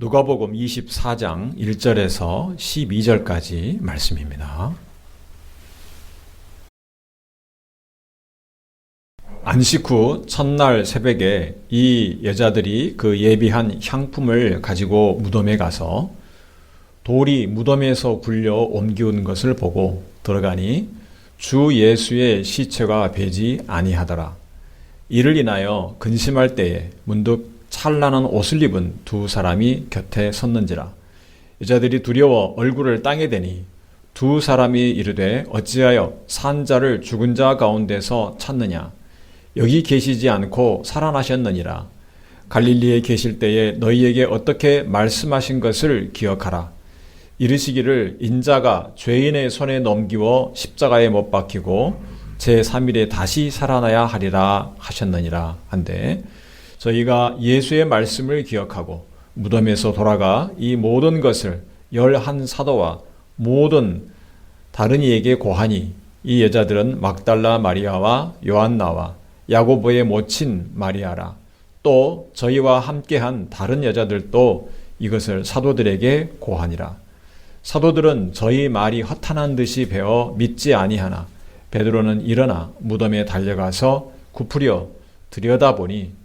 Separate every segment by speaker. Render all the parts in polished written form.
Speaker 1: 누가복음 24장 1절에서 12절까지 말씀입니다. 안식 후 첫날 새벽에 이 여자들이 그 예비한 향품을 가지고 무덤에 가서 돌이 무덤에서 굴려 옮기운 것을 보고 들어가니 주 예수의 시체가 배지 아니하더라. 이를 인하여 근심할 때에 문득 찬란한 옷을 입은 두 사람이 곁에 섰는지라. 여자들이 두려워 얼굴을 땅에 대니 두 사람이 이르되 어찌하여 산 자를 죽은 자 가운데서 찾느냐. 여기 계시지 않고 살아나셨느니라. 갈릴리에 계실 때에 너희에게 어떻게 말씀하신 것을 기억하라. 이르시기를 인자가 죄인의 손에 넘기워 십자가에 못 박히고 제3일에 다시 살아나야 하리라 하셨느니라 한데, 저희가 예수의 말씀을 기억하고 무덤에서 돌아가 이 모든 것을 11사도와 모든 다른 이에게 고하니 이 여자들은 막달라 마리아와 요한나와 야고보의 모친 마리아라. 또 저희와 함께한 다른 여자들도 이것을 사도들에게 고하니라. 사도들은 저희 말이 허탄한 듯이 배어 믿지 아니하나 베드로는 일어나 무덤에 달려가서 굽으려 들여다보니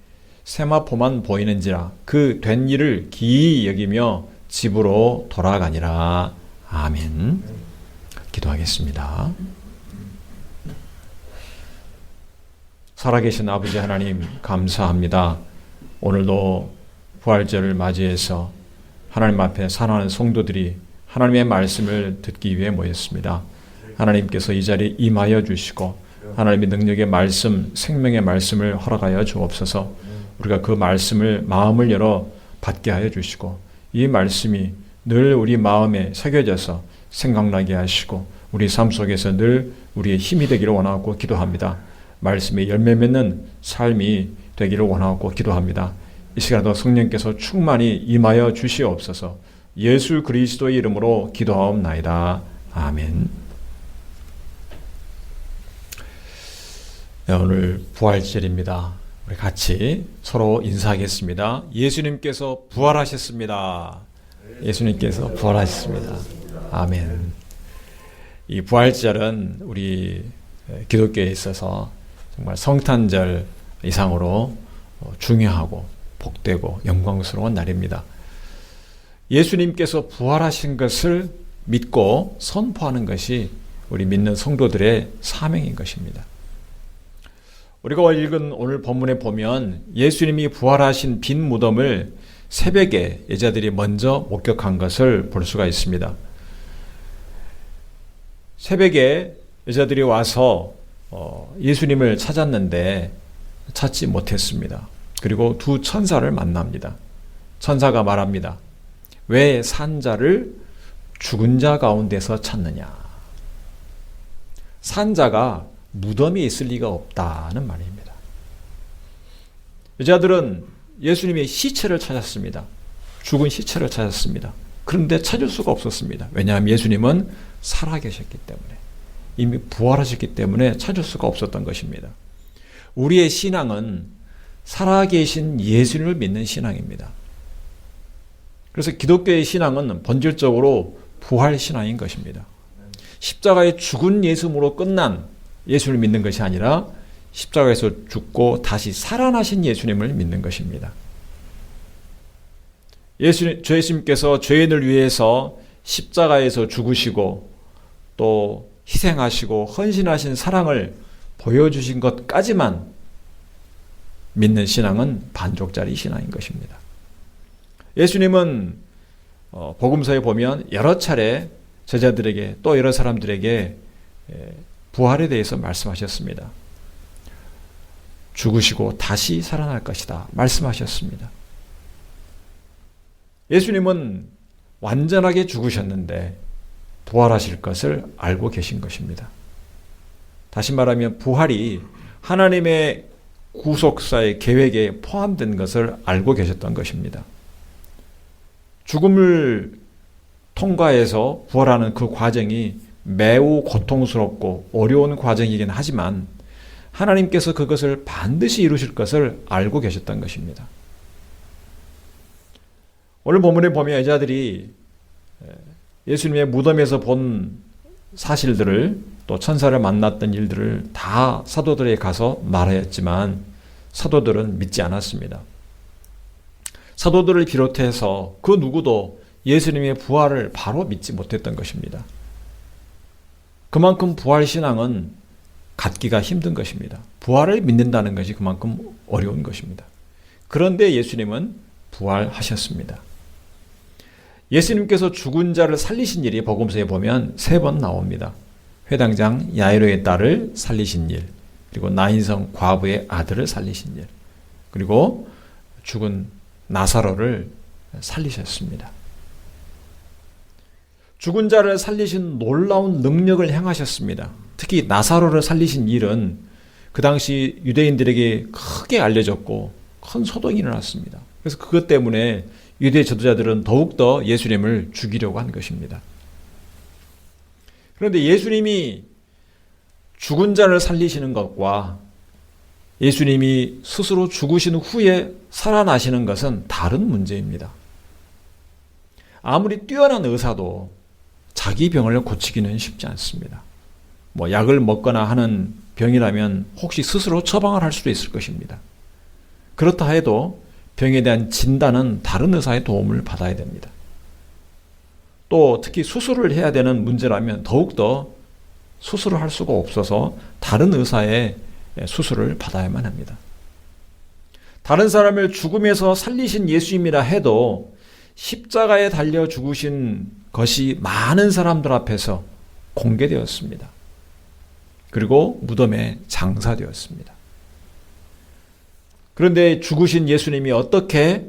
Speaker 1: 세마포만 보이는지라. 그 된 일을 기이 여기며 집으로 돌아가니라. 아멘. 기도하겠습니다. 살아계신 아버지 하나님, 감사합니다. 오늘도 부활절을 맞이해서 하나님 앞에 사랑하는 성도들이 하나님의 말씀을 듣기 위해 모였습니다. 하나님께서 이 자리에 임하여 주시고 하나님의 능력의 말씀, 생명의 말씀을 허락하여 주옵소서. 우리가 그 말씀을 마음을 열어 받게 하여 주시고 이 말씀이 늘 우리 마음에 새겨져서 생각나게 하시고 우리 삶 속에서 늘 우리의 힘이 되기를 원하고 기도합니다. 말씀에 열매 맺는 삶이 되기를 원하고 기도합니다. 이 시간에도 성령께서 충만히 임하여 주시옵소서. 예수 그리스도의 이름으로 기도하옵나이다. 아멘. 네, 오늘 부활절입니다. 우리 같이 서로 인사하겠습니다. 예수님께서 부활하셨습니다. 예수님께서 부활하셨습니다. 아멘. 이 부활절은 우리 기독교에 있어서 정말 성탄절 이상으로 중요하고 복되고 영광스러운 날입니다. 예수님께서 부활하신 것을 믿고 선포하는 것이 우리 믿는 성도들의 사명인 것입니다. 우리가 읽은 오늘 본문에 보면 예수님이 부활하신 빈 무덤을 새벽에 여자들이 먼저 목격한 것을 볼 수가 있습니다. 새벽에 여자들이 와서 예수님을 찾았는데 찾지 못했습니다. 그리고 두 천사를 만납니다. 천사가 말합니다. 왜 산 자를 죽은 자 가운데서 찾느냐. 산 자가 무덤에 있을 리가 없다는 말입니다. 여자들은 예수님의 시체를 찾았습니다. 죽은 시체를 찾았습니다. 그런데 찾을 수가 없었습니다. 왜냐하면 예수님은 살아계셨기 때문에, 이미 부활하셨기 때문에 찾을 수가 없었던 것입니다. 우리의 신앙은 살아계신 예수님을 믿는 신앙입니다. 그래서 기독교의 신앙은 본질적으로 부활신앙인 것입니다. 십자가의 죽은 예수로 끝난 예수를 믿는 것이 아니라 십자가에서 죽고 다시 살아나신 예수님을 믿는 것입니다. 예수님께서 죄인을 위해서 십자가에서 죽으시고 또 희생하시고 헌신하신 사랑을 보여주신 것까지만 믿는 신앙은 반쪽짜리 신앙인 것입니다. 예수님은 복음서에 보면 여러 차례 제자들에게 또 여러 사람들에게 부활에 대해서 말씀하셨습니다. 죽으시고 다시 살아날 것이다 말씀하셨습니다. 예수님은 완전하게 죽으셨는데 부활하실 것을 알고 계신 것입니다. 다시 말하면 부활이 하나님의 구속사의 계획에 포함된 것을 알고 계셨던 것입니다. 죽음을 통과해서 부활하는 그 과정이 매우 고통스럽고 어려운 과정이긴 하지만 하나님께서 그것을 반드시 이루실 것을 알고 계셨던 것입니다. 오늘 본문에 보면 여자들이 예수님의 무덤에서 본 사실들을 또 천사를 만났던 일들을 다 사도들에게 가서 말하였지만 사도들은 믿지 않았습니다. 사도들을 비롯해서 그 누구도 예수님의 부활을 바로 믿지 못했던 것입니다. 그만큼 부활신앙은 갖기가 힘든 것입니다. 부활을 믿는다는 것이 그만큼 어려운 것입니다. 그런데 예수님은 부활하셨습니다. 예수님께서 죽은 자를 살리신 일이 복음서에 보면 3번 나옵니다. 회당장 야이로의 딸을 살리신 일, 그리고 나인성 과부의 아들을 살리신 일, 그리고 죽은 나사로를 살리셨습니다. 죽은 자를 살리신 놀라운 능력을 행하셨습니다. 특히 나사로를 살리신 일은 그 당시 유대인들에게 크게 알려졌고 큰 소동이 일어났습니다. 그래서 그것 때문에 유대 지도자들은 더욱더 예수님을 죽이려고 한 것입니다. 그런데 예수님이 죽은 자를 살리시는 것과 예수님이 스스로 죽으신 후에 살아나시는 것은 다른 문제입니다. 아무리 뛰어난 의사도 자기 병을 고치기는 쉽지 않습니다. 약을 먹거나 하는 병이라면 혹시 스스로 처방을 할 수도 있을 것입니다. 그렇다 해도 병에 대한 진단은 다른 의사의 도움을 받아야 됩니다. 또 특히 수술을 해야 되는 문제라면 더욱더 수술을 할 수가 없어서 다른 의사의 수술을 받아야만 합니다. 다른 사람을 죽음에서 살리신 예수님이라 해도 십자가에 달려 죽으신 것이 많은 사람들 앞에서 공개되었습니다. 그리고 무덤에 장사되었습니다. 그런데 죽으신 예수님이 어떻게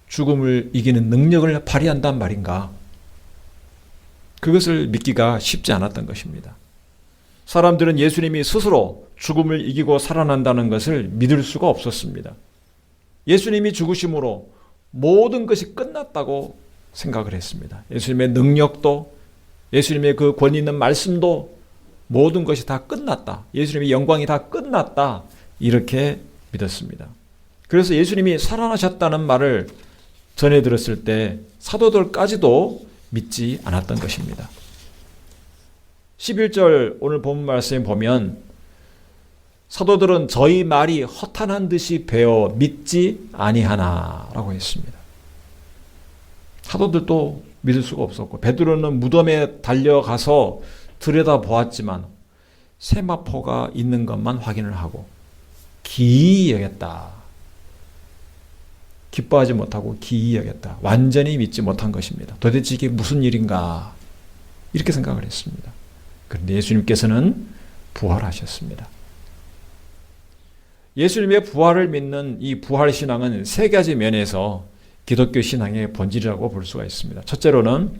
Speaker 1: 죽음을 이기는 능력을 발휘한단 말인가? 그것을 믿기가 쉽지 않았던 것입니다. 사람들은 예수님이 스스로 죽음을 이기고 살아난다는 것을 믿을 수가 없었습니다. 예수님이 죽으심으로 모든 것이 끝났다고 생각을 했습니다. 예수님의 능력도, 예수님의 그 권위 있는 말씀도 모든 것이 다 끝났다. 예수님의 영광이 다 끝났다. 이렇게 믿었습니다. 그래서 예수님이 살아나셨다는 말을 전해 들었을 때 사도들까지도 믿지 않았던 것입니다. 11절 오늘 본 말씀에 보면 사도들은 저희 말이 허탄한 듯이 배어 믿지 아니하나 라고 했습니다. 사도들도 믿을 수가 없었고 베드로는 무덤에 달려가서 들여다보았지만 세마포가 있는 것만 확인을 하고 기이히 여겼다. 기뻐하지 못하고 기이히 여겼다. 완전히 믿지 못한 것입니다. 도대체 이게 무슨 일인가 이렇게 생각을 했습니다. 그런데 예수님께서는 부활하셨습니다. 예수님의 부활을 믿는 이 부활신앙은 3가지 면에서 기독교 신앙의 본질이라고 볼 수가 있습니다. 첫째로는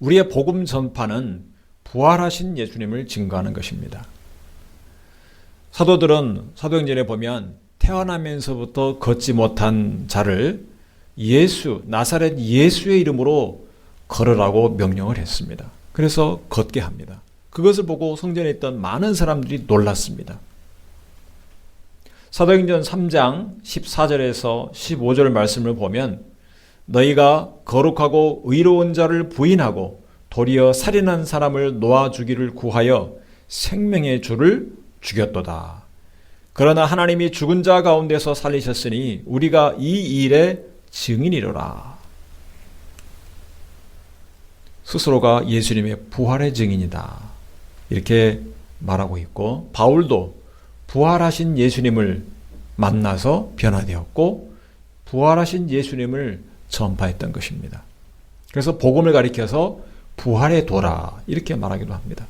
Speaker 1: 우리의 복음 전파는 부활하신 예수님을 증거하는 것입니다. 사도들은 사도행전에 보면 태어나면서부터 걷지 못한 자를 나사렛 예수의 이름으로 걸으라고 명령을 했습니다. 그래서 걷게 합니다. 그것을 보고 성전에 있던 많은 사람들이 놀랐습니다. 사도행전 3장 14절에서 15절 말씀을 보면 너희가 거룩하고 의로운 자를 부인하고 도리어 살인한 사람을 놓아주기를 구하여 생명의 주를 죽였도다. 그러나 하나님이 죽은 자 가운데서 살리셨으니 우리가 이 일의 증인이로라. 스스로가 예수님의 부활의 증인이다. 이렇게 말하고 있고 바울도 부활하신 예수님을 만나서 변화되었고 부활하신 예수님을 전파했던 것입니다. 그래서 복음을 가리켜서 부활의 도라 이렇게 말하기도 합니다.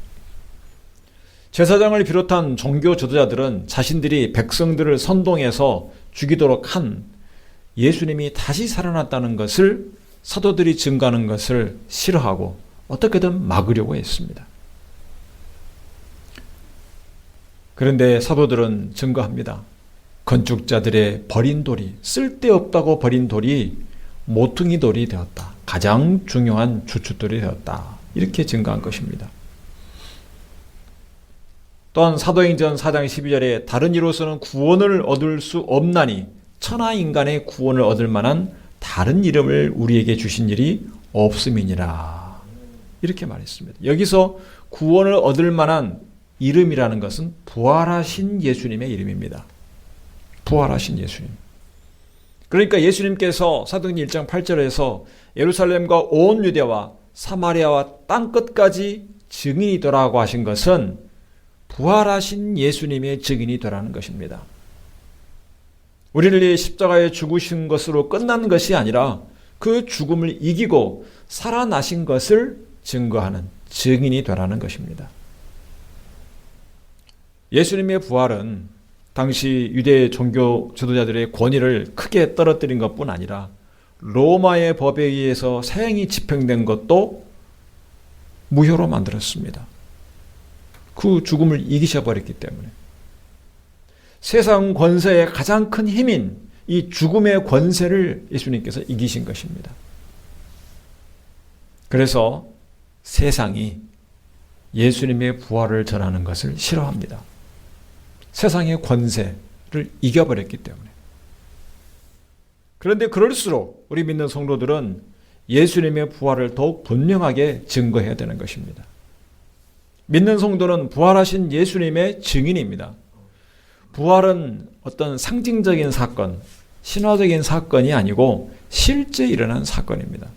Speaker 1: 제사장을 비롯한 종교 지도자들은 자신들이 백성들을 선동해서 죽이도록 한 예수님이 다시 살아났다는 것을 사도들이 증거하는 것을 싫어하고 어떻게든 막으려고 했습니다. 그런데 사도들은 증거합니다. 건축자들의 버린 돌이, 쓸데없다고 버린 돌이 모퉁이 돌이 되었다. 가장 중요한 주춧돌이 되었다. 이렇게 증거한 것입니다. 또한 사도행전 4장 12절에 다른 이로서는 구원을 얻을 수 없나니 천하 인간의 구원을 얻을 만한 다른 이름을 우리에게 주신 일이 없음이니라. 이렇게 말했습니다. 여기서 구원을 얻을 만한 이름이라는 것은 부활하신 예수님의 이름입니다. 부활하신 예수님. 그러니까 예수님께서 사도행전 1장 8절에서 예루살렘과 온 유대와 사마리아와 땅끝까지 증인이 되라고 하신 것은 부활하신 예수님의 증인이 되라는 것입니다. 우리를 위해 십자가에 죽으신 것으로 끝난 것이 아니라 그 죽음을 이기고 살아나신 것을 증거하는 증인이 되라는 것입니다. 예수님의 부활은 당시 유대 종교 지도자들의 권위를 크게 떨어뜨린 것뿐 아니라 로마의 법에 의해서 사형이 집행된 것도 무효로 만들었습니다. 그 죽음을 이기셔버렸기 때문에. 세상 권세의 가장 큰 힘인 이 죽음의 권세를 예수님께서 이기신 것입니다. 그래서 세상이 예수님의 부활을 전하는 것을 싫어합니다. 세상의 권세를 이겨버렸기 때문에. 그런데 그럴수록 우리 믿는 성도들은 예수님의 부활을 더욱 분명하게 증거해야 되는 것입니다. 믿는 성도는 부활하신 예수님의 증인입니다. 부활은 어떤 상징적인 사건, 신화적인 사건이 아니고 실제 일어난 사건입니다.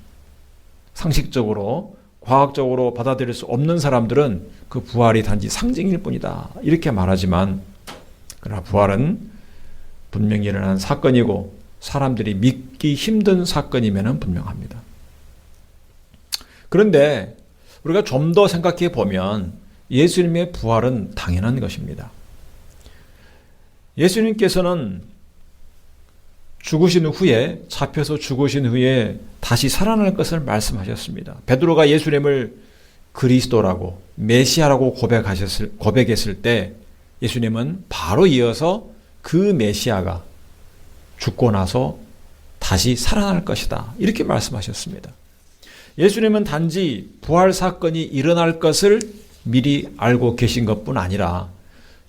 Speaker 1: 상식적으로, 과학적으로 받아들일 수 없는 사람들은 그 부활이 단지 상징일 뿐이다, 이렇게 말하지만, 그러나 부활은 분명히 일어난 사건이고 사람들이 믿기 힘든 사건임에는 분명합니다. 그런데 우리가 좀 더 생각해 보면 예수님의 부활은 당연한 것입니다. 예수님께서는 죽으신 후에, 잡혀서 죽으신 후에 다시 살아날 것을 말씀하셨습니다. 베드로가 예수님을 그리스도라고, 메시아라고 고백했을 때 예수님은 바로 이어서 그 메시아가 죽고 나서 다시 살아날 것이다, 이렇게 말씀하셨습니다. 예수님은 단지 부활 사건이 일어날 것을 미리 알고 계신 것뿐 아니라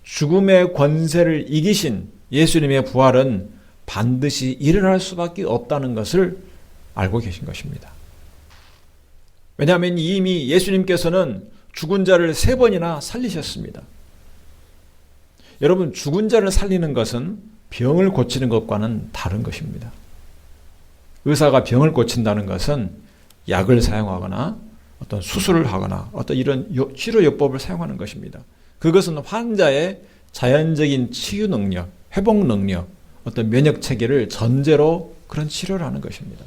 Speaker 1: 죽음의 권세를 이기신 예수님의 부활은 반드시 일어날 수밖에 없다는 것을 알고 계신 것입니다. 왜냐하면 이미 예수님께서는 죽은 자를 3번이나 살리셨습니다. 여러분, 죽은 자를 살리는 것은 병을 고치는 것과는 다른 것입니다. 의사가 병을 고친다는 것은 약을 사용하거나 어떤 수술을 하거나 어떤 이런 치료요법을 사용하는 것입니다. 그것은 환자의 자연적인 치유 능력, 회복 능력, 어떤 면역 체계를 전제로 그런 치료를 하는 것입니다.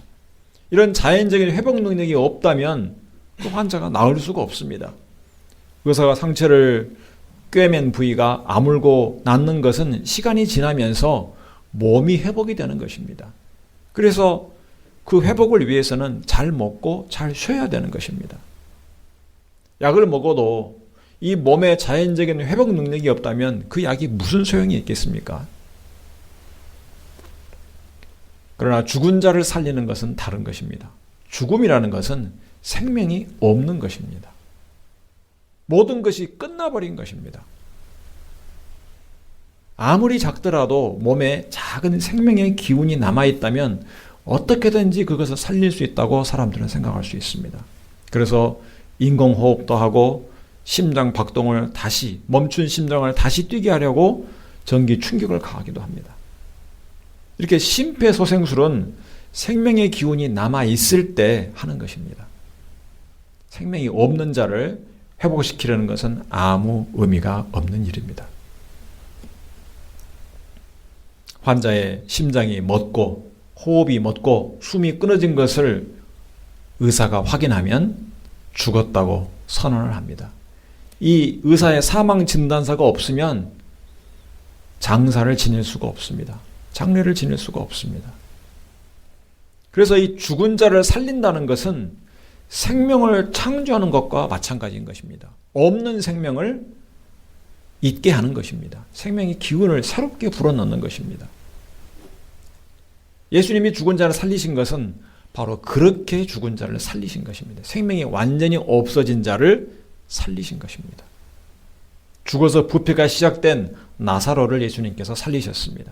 Speaker 1: 이런 자연적인 회복 능력이 없다면 그 환자가 나을 수가 없습니다. 의사가 상처를 꿰맨 부위가 아물고 낫는 것은 시간이 지나면서 몸이 회복이 되는 것입니다. 그래서 그 회복을 위해서는 잘 먹고 잘 쉬어야 되는 것입니다. 약을 먹어도 이 몸에 자연적인 회복 능력이 없다면 그 약이 무슨 소용이 있겠습니까? 그러나 죽은 자를 살리는 것은 다른 것입니다. 죽음이라는 것은 생명이 없는 것입니다. 모든 것이 끝나버린 것입니다. 아무리 작더라도 몸에 작은 생명의 기운이 남아있다면 어떻게든지 그것을 살릴 수 있다고 사람들은 생각할 수 있습니다. 그래서 인공호흡도 하고 심장 박동을 다시, 멈춘 심장을 다시 뛰게 하려고 전기 충격을 가하기도 합니다. 이렇게 심폐소생술은 생명의 기운이 남아있을 때 하는 것입니다. 생명이 없는 자를 회복시키려는 것은 아무 의미가 없는 일입니다. 환자의 심장이 멎고 호흡이 멎고 숨이 끊어진 것을 의사가 확인하면 죽었다고 선언을 합니다. 이 의사의 사망 진단서가 없으면 장사를 지낼 수가 없습니다. 장례를 지낼 수가 없습니다. 그래서 이 죽은 자를 살린다는 것은 생명을 창조하는 것과 마찬가지인 것입니다. 없는 생명을 있게 하는 것입니다. 생명의 기운을 새롭게 불어넣는 것입니다. 예수님이 죽은 자를 살리신 것은 바로 그렇게 죽은 자를 살리신 것입니다. 생명이 완전히 없어진 자를 살리신 것입니다. 죽어서 부패가 시작된 나사로를 예수님께서 살리셨습니다.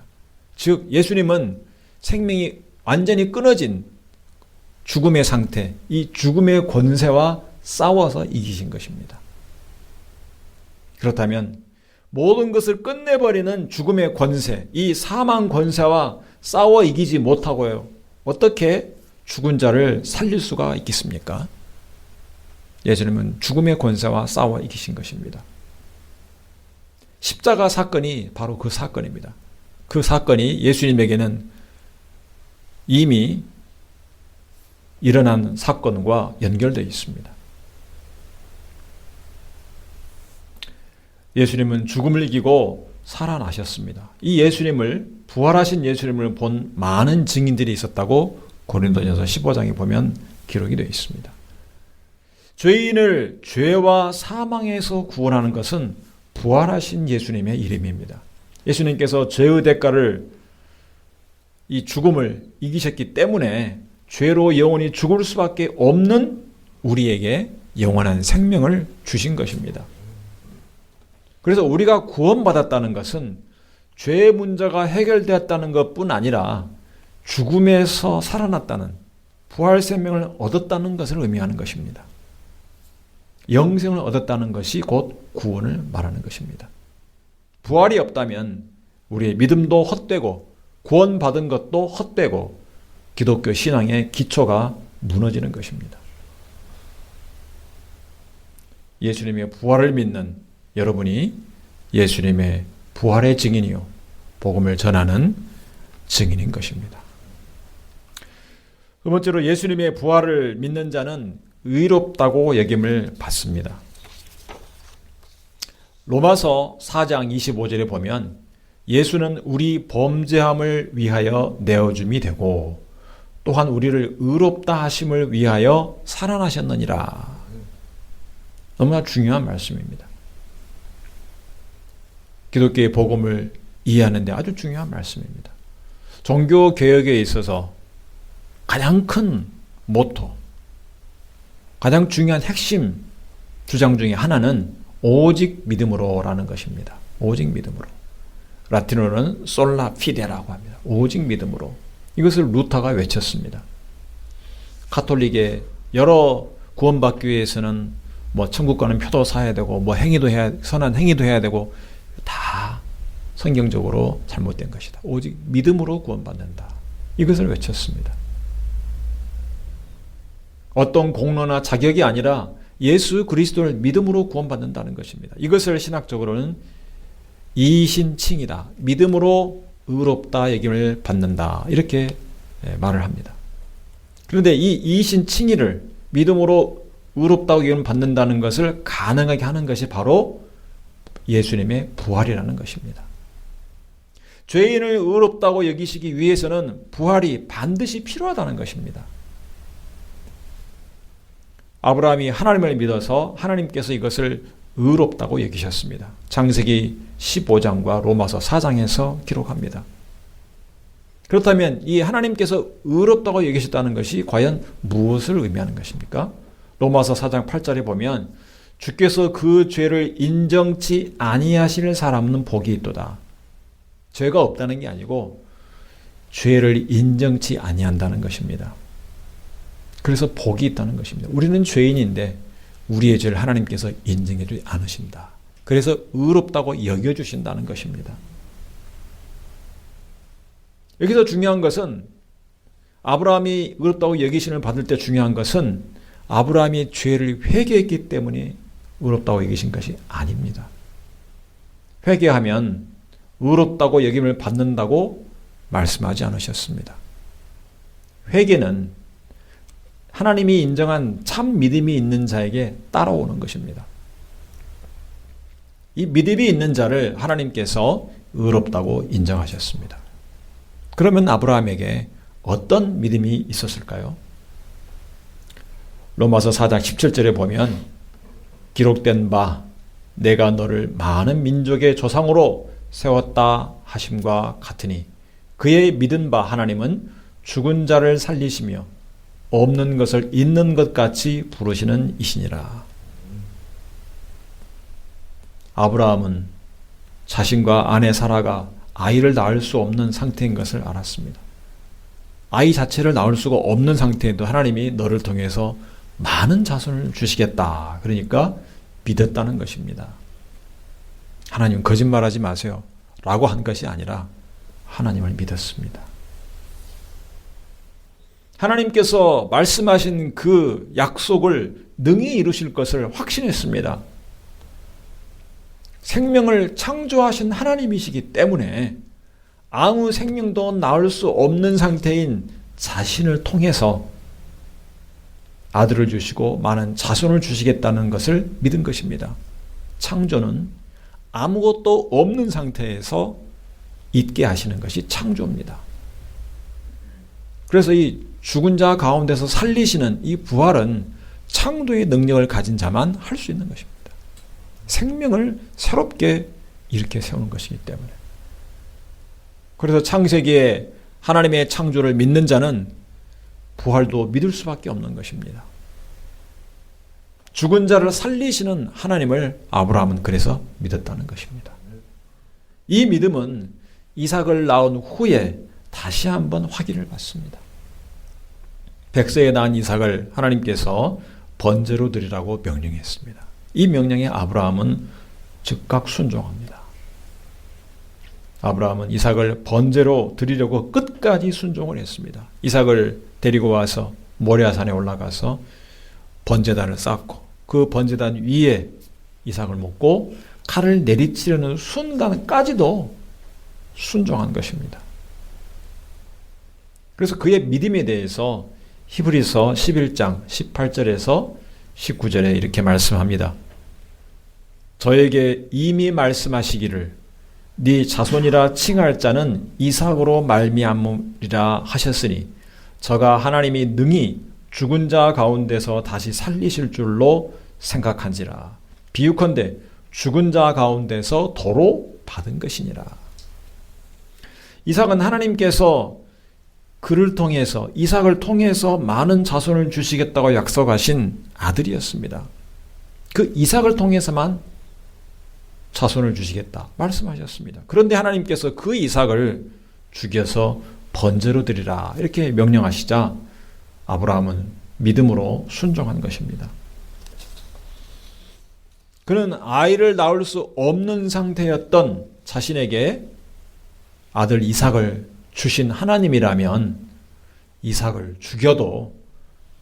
Speaker 1: 즉 예수님은 생명이 완전히 끊어진 죽음의 상태, 이 죽음의 권세와 싸워서 이기신 것입니다. 그렇다면 모든 것을 끝내버리는 죽음의 권세, 이 사망 권세와 싸워 이기지 못하고요, 어떻게 죽은 자를 살릴 수가 있겠습니까? 예수님은 죽음의 권세와 싸워 이기신 것입니다. 십자가 사건이 바로 그 사건입니다. 그 사건이 예수님에게는 이미 일어난 사건과 연결되어 있습니다. 예수님은 죽음을 이기고 살아나셨습니다. 이 예수님을, 부활하신 예수님을 본 많은 증인들이 있었다고 고린도전서 15장에 보면 기록이 되어 있습니다. 죄인을 죄와 사망에서 구원하는 것은 부활하신 예수님의 이름입니다. 예수님께서 죄의 대가를, 이 죽음을 이기셨기 때문에 죄로 영원히 죽을 수밖에 없는 우리에게 영원한 생명을 주신 것입니다. 그래서 우리가 구원받았다는 것은 죄의 문제가 해결되었다는 것뿐 아니라 죽음에서 살아났다는, 부활 생명을 얻었다는 것을 의미하는 것입니다. 영생을 얻었다는 것이 곧 구원을 말하는 것입니다. 부활이 없다면 우리의 믿음도 헛되고 구원받은 것도 헛되고 기독교 신앙의 기초가 무너지는 것입니다. 예수님의 부활을 믿는 여러분이 예수님의 부활의 증인이요, 복음을 전하는 증인인 것입니다. 두 번째로 예수님의 부활을 믿는 자는 의롭다고 여김을 받습니다. 로마서 4장 25절에 보면 예수는 우리 범죄함을 위하여 내어줌이 되고 또한 우리를 의롭다 하심을 위하여 살아나셨느니라. 너무나 중요한 말씀입니다. 기독교의 복음을 이해하는 데 아주 중요한 말씀입니다. 종교개혁에 있어서 가장 큰 모토, 가장 중요한 핵심 주장 중에 하나는 오직 믿음으로라는 것입니다. 오직 믿음으로. 라틴어로는 솔라 피데라고 합니다. 오직 믿음으로. 이것을 루터가 외쳤습니다. 가톨릭의 여러 구원받기 위해서는 뭐 천국 가는 표도 사야 되고 뭐 행위도 해야, 선한 행위도 해야 되고 다 성경적으로 잘못된 것이다. 오직 믿음으로 구원받는다. 이것을 외쳤습니다. 어떤 공로나 자격이 아니라 예수 그리스도를 믿음으로 구원받는다는 것입니다. 이것을 신학적으로는 이신칭이다. 믿음으로 의롭다 여김을 받는다. 이렇게 말을 합니다. 그런데 이 이신칭의를 믿음으로 의롭다고 여김을 받는다는 것을 가능하게 하는 것이 바로 예수님의 부활이라는 것입니다. 죄인을 의롭다고 여기시기 위해서는 부활이 반드시 필요하다는 것입니다. 아브라함이 하나님을 믿어서 하나님께서 이것을 의롭다고 여기셨습니다. 창세기 15장과 로마서 4장에서 기록합니다. 그렇다면 이 하나님께서 의롭다고 여기셨다는 것이 과연 무엇을 의미하는 것입니까? 로마서 4장 8절에 보면 주께서 그 죄를 인정치 아니하실 사람은 복이 있도다. 죄가 없다는 게 아니고 죄를 인정치 아니한다는 것입니다. 그래서 복이 있다는 것입니다. 우리는 죄인인데 우리의 죄를 하나님께서 인정해 주지 않으신다. 그래서 의롭다고 여겨주신다는 것입니다. 여기서 중요한 것은 아브라함이 의롭다고 여기심을 받을 때 중요한 것은 아브라함이 죄를 회개했기 때문에 의롭다고 여기신 것이 아닙니다. 회개하면 의롭다고 여김을 받는다고 말씀하지 않으셨습니다. 회개는 하나님이 인정한 참 믿음이 있는 자에게 따라오는 것입니다. 이 믿음이 있는 자를 하나님께서 의롭다고 인정하셨습니다. 그러면 아브라함에게 어떤 믿음이 있었을까요? 로마서 4장 17절에 보면 기록된 바 내가 너를 많은 민족의 조상으로 세웠다 하심과 같으니 그의 믿은 바 하나님은 죽은 자를 살리시며 없는 것을 있는 것 같이 부르시는 이시니라. 아브라함은 자신과 아내 사라가 아이를 낳을 수 없는 상태인 것을 알았습니다. 아이 자체를 낳을 수가 없는 상태에도 하나님이 너를 통해서 많은 자손을 주시겠다. 그러니까 믿었다는 것입니다. 하나님 거짓말하지 마세요 라고 한 것이 아니라 하나님을 믿었습니다. 하나님께서 말씀하신 그 약속을 능히 이루실 것을 확신했습니다. 생명을 창조하신 하나님이시기 때문에 아무 생명도 낳을 수 없는 상태인 자신을 통해서 아들을 주시고 많은 자손을 주시겠다는 것을 믿은 것입니다. 창조는 아무것도 없는 상태에서 있게 하시는 것이 창조입니다. 그래서 이 죽은 자 가운데서 살리시는 이 부활은 창조의 능력을 가진 자만 할 수 있는 것입니다. 생명을 새롭게 일으켜 세우는 것이기 때문에. 그래서 창세기에 하나님의 창조를 믿는 자는 부활도 믿을 수밖에 없는 것입니다. 죽은 자를 살리시는 하나님을 아브라함은 그래서 믿었다는 것입니다. 이 믿음은 이삭을 낳은 후에 다시 한번 확인을 받습니다. 100세에 낳은 이삭을 하나님께서 번제로 드리라고 명령했습니다. 이 명령에 아브라함은 즉각 순종합니다. 아브라함은 이삭을 번제로 드리려고 끝까지 순종을 했습니다. 이삭을 데리고 와서 모리아산에 올라가서 번제단을 쌓고 그 번제단 위에 이삭을 묻고 칼을 내리치려는 순간까지도 순종한 것입니다. 그래서 그의 믿음에 대해서 히브리서 11장 18절에서 19절에 이렇게 말씀합니다. 저에게 이미 말씀하시기를 네 자손이라 칭할 자는 이삭으로 말미암으리라 하셨으니 저가 하나님이 능히 죽은 자 가운데서 다시 살리실 줄로 생각한지라. 비유컨대 죽은 자 가운데서 도로 받은 것이니라. 이삭은 하나님께서 그를 통해서 이삭을 통해서 많은 자손을 주시겠다고 약속하신 아들이었습니다. 그 이삭을 통해서만 자손을 주시겠다 말씀하셨습니다. 그런데 하나님께서 그 이삭을 죽여서 번제로 드리라 이렇게 명령하시자 아브라함은 믿음으로 순종한 것입니다. 그는 아이를 낳을 수 없는 상태였던 자신에게 아들 이삭을 주신 하나님이라면 이삭을 죽여도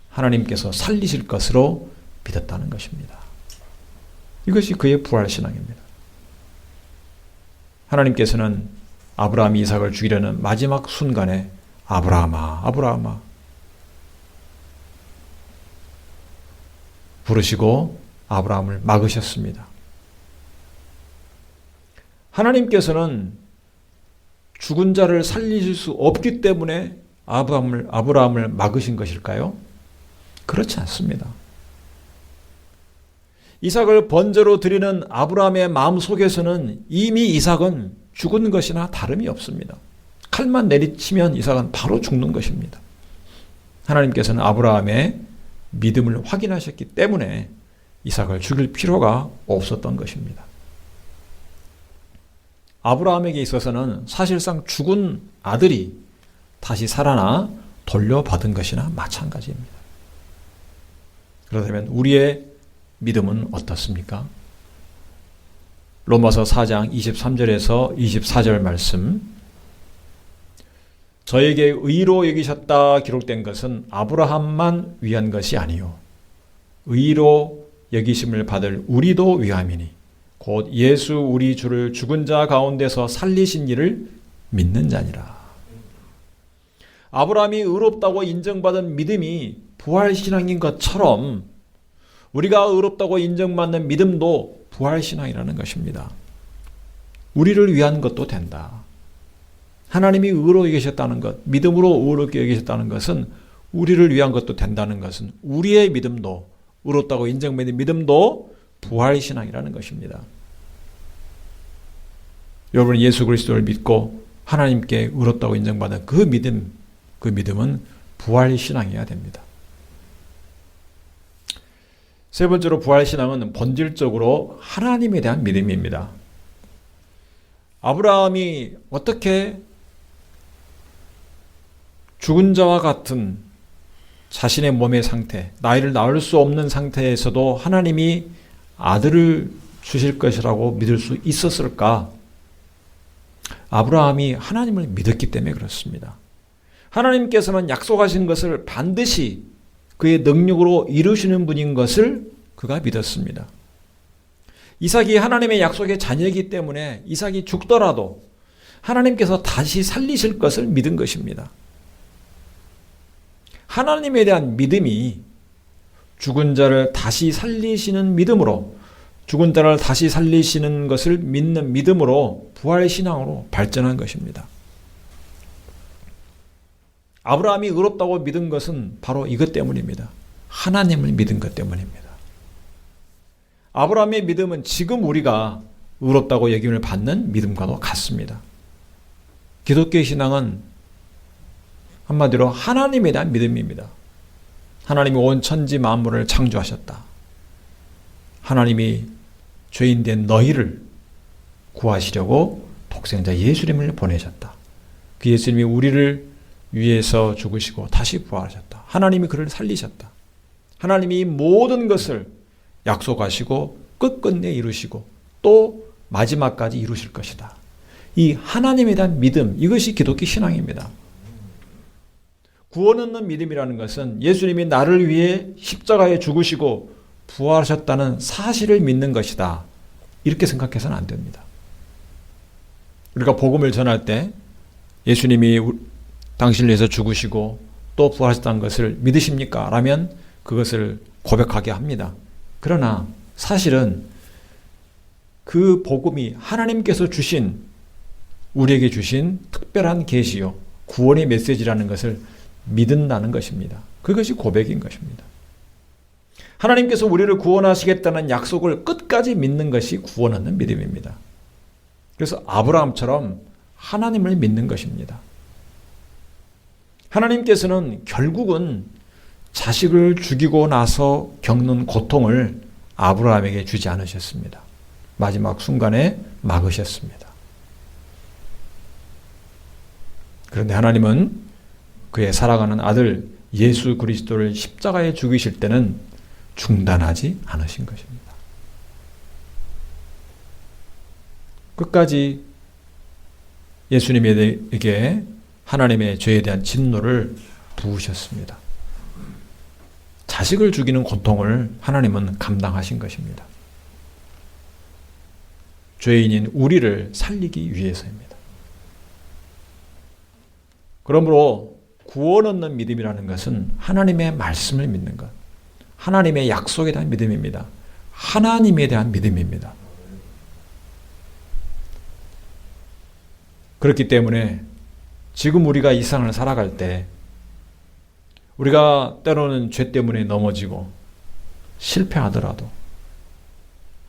Speaker 1: 하나님께서 살리실 것으로 믿었다는 것입니다. 이것이 그의 부활신앙입니다. 하나님께서는 아브라함이 이삭을 죽이려는 마지막 순간에 아브라함아, 아브라함아 부르시고 아브라함을 막으셨습니다. 하나님께서는 죽은 자를 살리실 수 없기 때문에 아브라함을 막으신 것일까요? 그렇지 않습니다. 이삭을 번제로 드리는 아브라함의 마음 속에서는 이미 이삭은 죽은 것이나 다름이 없습니다. 칼만 내리치면 이삭은 바로 죽는 것입니다. 하나님께서는 아브라함의 믿음을 확인하셨기 때문에 이삭을 죽일 필요가 없었던 것입니다. 아브라함에게 있어서는 사실상 죽은 아들이 다시 살아나 돌려받은 것이나 마찬가지입니다. 그렇다면 우리의 믿음은 어떻습니까? 로마서 4장 23절에서 24절 말씀. 저에게 의로 여기셨다 기록된 것은 아브라함만 위한 것이 아니요 의로 여기심을 받을 우리도 위함이니 곧 예수 우리 주를 죽은 자 가운데서 살리신 이를 믿는 자니라. 아브라함이 의롭다고 인정받은 믿음이 부활신앙인 것처럼 우리가 의롭다고 인정받는 믿음도 부활신앙이라는 것입니다. 우리를 위한 것도 된다. 하나님이 의롭게 계셨다는 것, 믿음으로 의롭게 계셨다는 것은 우리를 위한 것도 된다는 것은 우리의 믿음도 의롭다고 인정받는 믿음도 부활신앙이라는 것입니다. 여러분 예수 그리스도를 믿고 하나님께 의롭다고 인정받은 그 믿음은 부활신앙이어야 됩니다. 세 번째로 부활신앙은 본질적으로 하나님에 대한 믿음입니다. 아브라함이 어떻게 죽은 자와 같은 자신의 몸의 상태, 나이를 낳을 수 없는 상태에서도 하나님이 아들을 주실 것이라고 믿을 수 있었을까? 아브라함이 하나님을 믿었기 때문에 그렇습니다. 하나님께서는 약속하신 것을 반드시 그의 능력으로 이루시는 분인 것을 그가 믿었습니다. 이삭이 하나님의 약속의 자녀이기 때문에 이삭이 죽더라도 하나님께서 다시 살리실 것을 믿은 것입니다. 하나님에 대한 믿음이 죽은 자를 다시 살리시는 믿음으로, 죽은 자를 다시 살리시는 것을 믿는 믿음으로 부활신앙으로 발전한 것입니다. 아브라함이 의롭다고 믿은 것은 바로 이것 때문입니다. 하나님을 믿은 것 때문입니다. 아브라함의 믿음은 지금 우리가 의롭다고 여김을 받는 믿음과도 같습니다. 기독교의 신앙은 한마디로 하나님에 대한 믿음입니다. 하나님이 온 천지 만물을 창조하셨다. 하나님이 죄인된 너희를 구하시려고 독생자 예수님을 보내셨다. 그 예수님이 우리를 위해서 죽으시고 다시 부활하셨다. 하나님이 그를 살리셨다. 하나님이 모든 것을 약속하시고 끝끝내 이루시고 또 마지막까지 이루실 것이다. 이 하나님에 대한 믿음, 이것이 기독교 신앙입니다. 구원 얻는 믿음이라는 것은 예수님이 나를 위해 십자가에 죽으시고 부활하셨다는 사실을 믿는 것이다. 이렇게 생각해서는 안 됩니다. 우리가 복음을 전할 때 예수님이 당신을 위해서 죽으시고 또 부활하셨다는 것을 믿으십니까? 라면 그것을 고백하게 합니다. 그러나 사실은 그 복음이 하나님께서 주신, 우리에게 주신 특별한 계시요 구원의 메시지라는 것을 믿는다는 것입니다. 그것이 고백인 것입니다. 하나님께서 우리를 구원하시겠다는 약속을 끝까지 믿는 것이 구원 얻는 믿음입니다. 그래서 아브라함처럼 하나님을 믿는 것입니다. 하나님께서는 결국은 자식을 죽이고 나서 겪는 고통을 아브라함에게 주지 않으셨습니다. 마지막 순간에 막으셨습니다. 그런데 하나님은 그의 사랑하는 아들 예수 그리스도를 십자가에 죽이실 때는 중단하지 않으신 것입니다. 끝까지 예수님에게 하나님의 죄에 대한 진노를 부으셨습니다. 자식을 죽이는 고통을 하나님은 감당하신 것입니다. 죄인인 우리를 살리기 위해서입니다. 그러므로 구원 얻는 믿음이라는 것은 하나님의 말씀을 믿는 것, 하나님의 약속에 대한 믿음입니다. 하나님에 대한 믿음입니다. 그렇기 때문에 지금 우리가 이 세상을 살아갈 때 우리가 때로는 죄 때문에 넘어지고 실패하더라도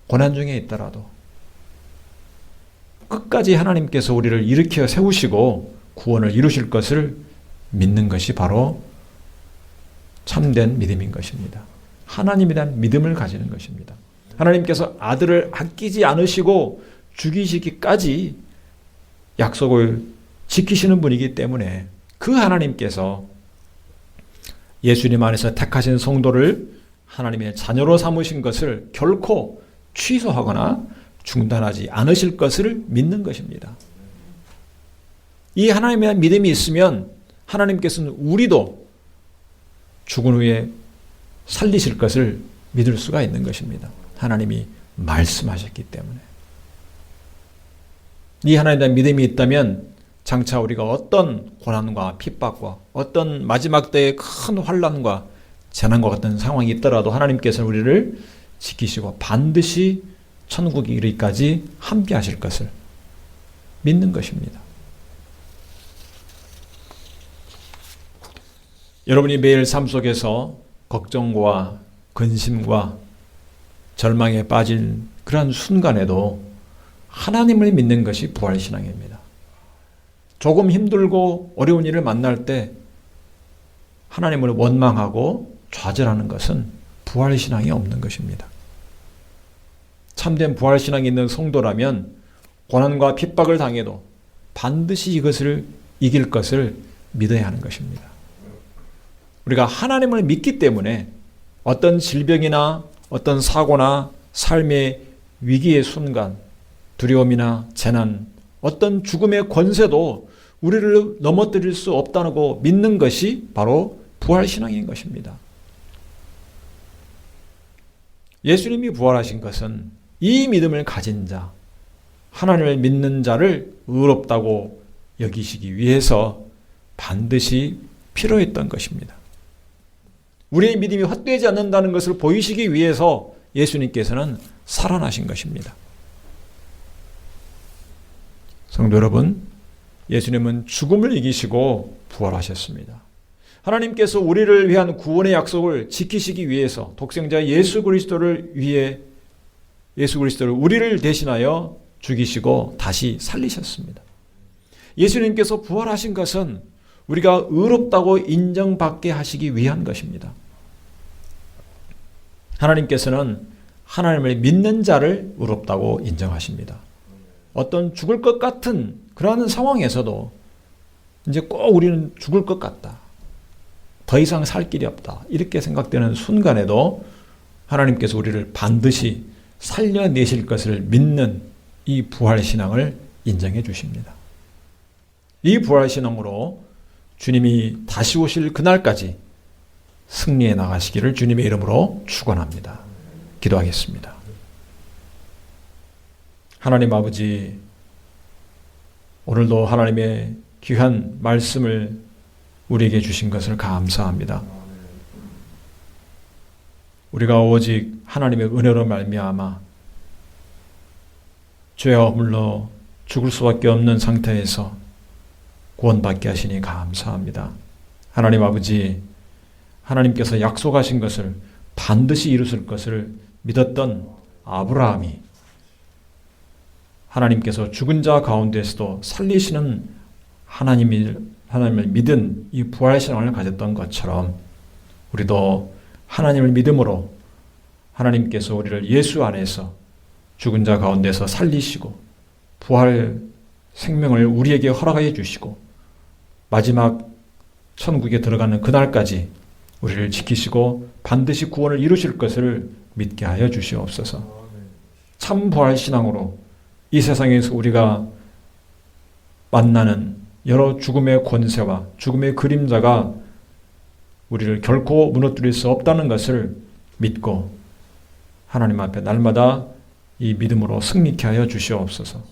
Speaker 1: 고난 중에 있더라도 끝까지 하나님께서 우리를 일으켜 세우시고 구원을 이루실 것을 믿는 것이 바로 참된 믿음인 것입니다. 하나님에 대한 믿음을 가지는 것입니다. 하나님께서 아들을 아끼지 않으시고 죽이시기까지 약속을 지키시는 분이기 때문에 그 하나님께서 예수님 안에서 택하신 성도를 하나님의 자녀로 삼으신 것을 결코 취소하거나 중단하지 않으실 것을 믿는 것입니다. 이 하나님에 대한 믿음이 있으면 하나님께서는 우리도 죽은 후에 살리실 것을 믿을 수가 있는 것입니다. 하나님이 말씀하셨기 때문에. 이 하나님에 대한 믿음이 있다면 장차 우리가 어떤 고난과 핍박과 어떤 마지막 때의 큰 환난과 재난과 같은 상황이 있더라도 하나님께서는 우리를 지키시고 반드시 천국에 이르기까지 함께 하실 것을 믿는 것입니다. 여러분이 매일 삶 속에서 걱정과 근심과 절망에 빠진 그러한 순간에도 하나님을 믿는 것이 부활신앙입니다. 조금 힘들고 어려운 일을 만날 때 하나님을 원망하고 좌절하는 것은 부활신앙이 없는 것입니다. 참된 부활신앙이 있는 성도라면 고난과 핍박을 당해도 반드시 이것을 이길 것을 믿어야 하는 것입니다. 우리가 하나님을 믿기 때문에 어떤 질병이나 어떤 사고나 삶의 위기의 순간, 두려움이나 재난, 어떤 죽음의 권세도 우리를 넘어뜨릴 수 없다고 믿는 것이 바로 부활신앙인 것입니다. 예수님이 부활하신 것은 이 믿음을 가진 자, 하나님을 믿는 자를 의롭다고 여기시기 위해서 반드시 필요했던 것입니다. 우리의 믿음이 헛되지 않는다는 것을 보이시기 위해서 예수님께서는 살아나신 것입니다. 성도 여러분, 예수님은 죽음을 이기시고 부활하셨습니다. 하나님께서 우리를 위한 구원의 약속을 지키시기 위해서 독생자 예수 그리스도를 우리를 대신하여 죽이시고 다시 살리셨습니다. 예수님께서 부활하신 것은 우리가 의롭다고 인정받게 하시기 위한 것입니다. 하나님께서는 하나님을 믿는 자를 의롭다고 인정하십니다. 어떤 죽을 것 같은 그러한 상황에서도 이제 꼭 우리는 죽을 것 같다. 더 이상 살 길이 없다. 이렇게 생각되는 순간에도 하나님께서 우리를 반드시 살려내실 것을 믿는 이 부활신앙을 인정해 주십니다. 이 부활신앙으로 주님이 다시 오실 그날까지 승리해 나가시기를 주님의 이름으로 축원합니다. 기도하겠습니다. 하나님 아버지, 오늘도 하나님의 귀한 말씀을 우리에게 주신 것을 감사합니다. 우리가 오직 하나님의 은혜로 말미암아 죄와 허물로 죽을 수밖에 없는 상태에서 구원받게 하시니 감사합니다. 하나님 아버지, 하나님께서 약속하신 것을 반드시 이루실 것을 믿었던 아브라함이 하나님께서 죽은 자 가운데서도 살리시는 하나님을 믿은 이 부활신앙을 가졌던 것처럼 우리도 하나님을 믿음으로 하나님께서 우리를 예수 안에서 죽은 자 가운데서 살리시고 부활 생명을 우리에게 허락하여 주시고 마지막 천국에 들어가는 그날까지 우리를 지키시고 반드시 구원을 이루실 것을 믿게 하여 주시옵소서. 참 부활신앙으로 이 세상에서 우리가 만나는 여러 죽음의 권세와 죽음의 그림자가 우리를 결코 무너뜨릴 수 없다는 것을 믿고 하나님 앞에 날마다 이 믿음으로 승리케 하여 주시옵소서.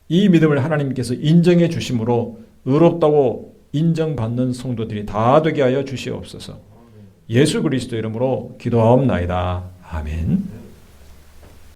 Speaker 1: 이 믿음을 하나님께서 인정해 주심으로 의롭다고 인정받는 성도들이 다 되게 하여 주시옵소서. 예수 그리스도 이름으로 기도하옵나이다. 아멘.